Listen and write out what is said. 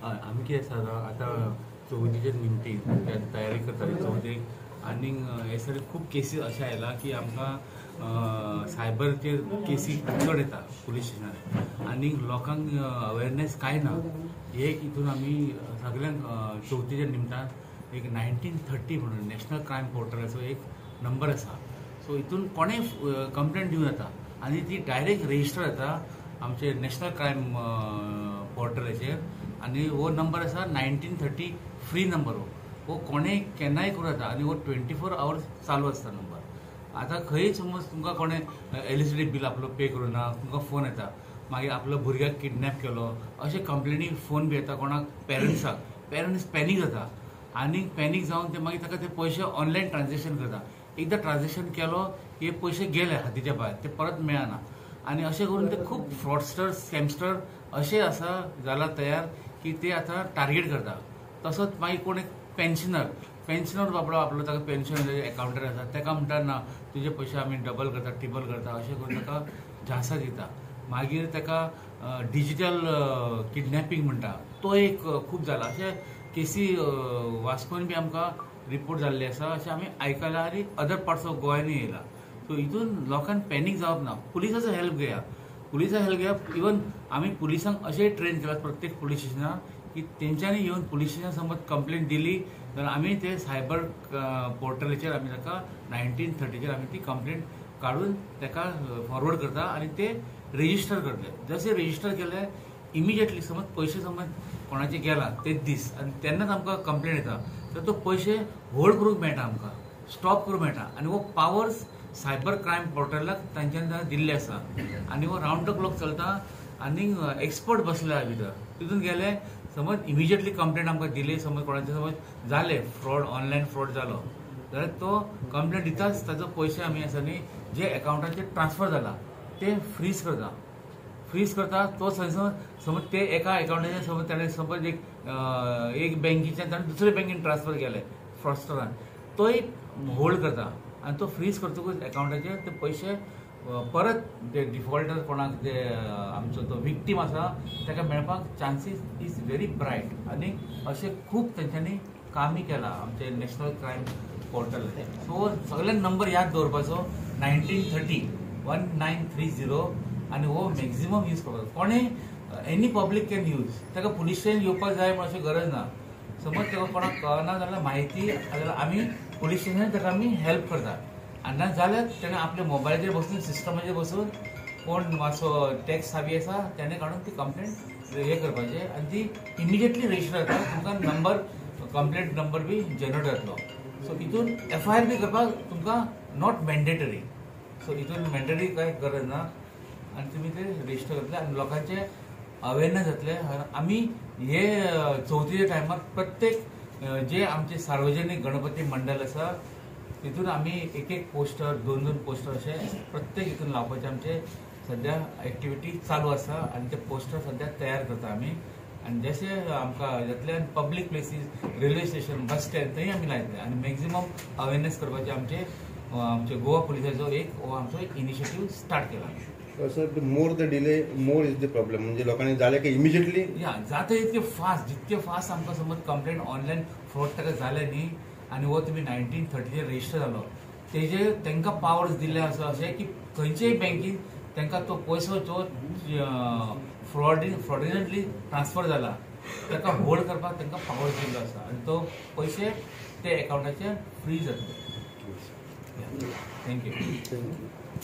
आमी कितें आसा आतां चवथीचे निमती तयारी करताली चवथीक आनी हे सगळे खूब केसीस अशे आयला की आमकां सायबरचेर केसी चड येता पुलीस स्टेशनार आनी लोकांक अवेरनेस कांय ना हे हितून आमी सगळ्यांक चवथीच्या निमतान एक 1930 म्हणून नॅशनल क्रायम पोर्टलाचो एक नंबर आसा. सो हितून कोणेय कंप्लेंट दिवं येता आनी ती डायरेक्ट रेजिस्टर जाता आमचे नॅशनल क्रायम पोर्टलाचेर आनी हो नंबर आसा 1930 फ्री नंबर. हो कोणेय केन्नाय करूं येता आनी हो 24 hours चालू आसता नंबर. आतां खंय समज तुमकां कोणें इलेक्ट्रिसिटी बील आपलो पे करूं ना तुमकां फोन येता मागीर आपलो भुरग्याक किडनॅप केलो अशे कंप्लेनी फोन बी येता कोणाक पेरंट्स पॅनीक जाता आनी पॅनीक जावन ते मागीर ताका ते पयशे ऑनलायन ट्रान्झॅक्शन करता. एकदां ट्रान्झॅक्शन केलो की पयशे गेले हातीच्या भायर ते परत मेळना आनी अशें करून ते खूब फ्रॉडस्टर स्कॅमस्टर अशे आसा जाला तयार की ते आतां टार्गेट करता. तसोच मागीर कोण एक पेन्शनर बाबडो आपलो ताका पेन्शन एकाउंटर आसा ताका म्हणटा ना तुजे पयशे आमी डबल करता ट्रिबल करता अशें करून ताका झांसा दिता. मागीर ताका डिजिटल किडनॅपींग म्हणटा तो एक खूब जाला. अशे केसी वास्कोन बी आमकां रिपोर्ट जाल्ले आसा अशें आमी आयकलां आनी अदर पार्ट्स ऑफ गोंयानूय येयला. सो हितून लोकांक पॅनीक जावप ना. पुलिसाचो हेल्प घेया इवन आमी पुलिसांक अशेंय ट्रेन केला प्रत्येक पुलीस स्टेशनार की तेंच्यांनी येवन पुलीस स्टेशन समज कंप्लेंट दिली जाल्यार आमी ते सायबर पोर्टलाचेर आमी ताका 1930 आमी ती कंप्लेंट काडून ताका फॉरवर्ड करता आनी ते रेजिस्टर करतले. जशें रेजिस्टर केले इमिजिएटली समज पयशे समज कोणाचे गेला तेच दीस आनी तेन्नाच आमकां कंप्लेंट येता तर तो पयशे होल्ड करूंक मेळटा आमकां स्टॉप करूंक मेळटा आनी हो पावर्स सायबर क्रायम पोर्टलाक तांच्यांनी दिल्ले आसा आनी हो रावंड द क्लॉक चलता आनी एक्सपर्ट बसले भितर. तितून गेले समज इमिजिएटली कंप्लेंट आमकां दिली समज कोणाचे समज जाले फ्रॉड ऑनलायन फ्रॉड जालो जाल्यार तो कंप्लेंट दिताच ताचो पयशे आमी आसा न्ही जे एकाउंटाचेर ट्रान्सफर जाला ते फ्रीज करता. तो समज ते एका अकाउंटाचेर समज ताणें समज एक बँकेच्यान ताणें दुसरे बँकेन ट्रान्सफर केले फ्रॉडस्टरान तोय होल्ड करता आनी तो फ्रीज करतकूच एकाउंटाचेर ते पयशे परत ते डिफॉल्टर कोणाक ते आमचो तो विक्टीम आसा ताका मेळपाक चान्सीस इज व्हेरी ब्रायट आनी अशें खूब तेंच्यांनी कामी केलां आमचे नॅशनल क्रायम पोर्टलाचेर. सो सगळ्यांक नंबर याद दवरपाचो 1930 1930 आनी हो मॅक्झिमम यूज करपाचो. कोणेय एनी पब्लीक कॅन यूज ताका पुलीस स्टेशन येवपाक जाय म्हण अशी गरज ना. समज ताका कोणाक कळना जाल्यार म्हायती जाल्यार आमी पुलीस स्टेशनार ताका आमी हेल्प करता आनी जाल्यार ताणें आपल्या मोबायलाचेर बसून सिस्टमाचेर बसून कोण मातसो टॅक्स हावी आसा ताणें काडून ती कंप्लेंट हे करपाचें आनी ती इमिजिएटली रेजिस्टर जाता. तुमकां नंबर कंप्लेंट नंबर बी जनरेट जातलो. सो हितून FIR बी करपाक तुमकां नॉट मॅन्डेटरी. सो हितून मॅन्डेटरी कांय गरज ना आनी तुमी ते रेजिस्टर करतले आनी लोकांचे अवेरनेस जातले. आमी हे चवथीच्या टायमार प्रत्येक जे आमचे सार्वजनीक गणपती मंडळ आसा तितून आमी एक पोस्टर दोन पोस्टर अशे प्रत्येक हितून लावपाचे आमचे सद्या एक्टिविटी चालू आसा आनी ते पोस्टर सद्या तयार करता आमी आनी जशे आमकां जातले आनी public places railway station bus stand थंय आमी लायतले आनी मॅक्झिमम अवेरनेस करपाचे आमचे गोवा पुलिसाचो हो आमचो एक इनिशिएटीव स्टार्ट केला. Sir more the delay more is the problem म्हणजे लोकांनी जाले की इमिजिएटली जाता जितके फास्ट आमकां समज कंप्लेंट ऑनलायन फ्रॉड ताका जाले न्ही आनी हो तुमी 1930 रेजिस्टर जालो तेजे तांकां पावर्स दिल्ले आसा अशें की खंयचेय बँकेन तांकां तो पयसो जो फ्रॉडिनंटली ट्रान्सफर जाला ताका होल्ड करपाक तांकां पावर्स दिल्लो आसा आनी तो पयशे ते एकाउंटाचेर फ्रीज जातले. थँक्यू.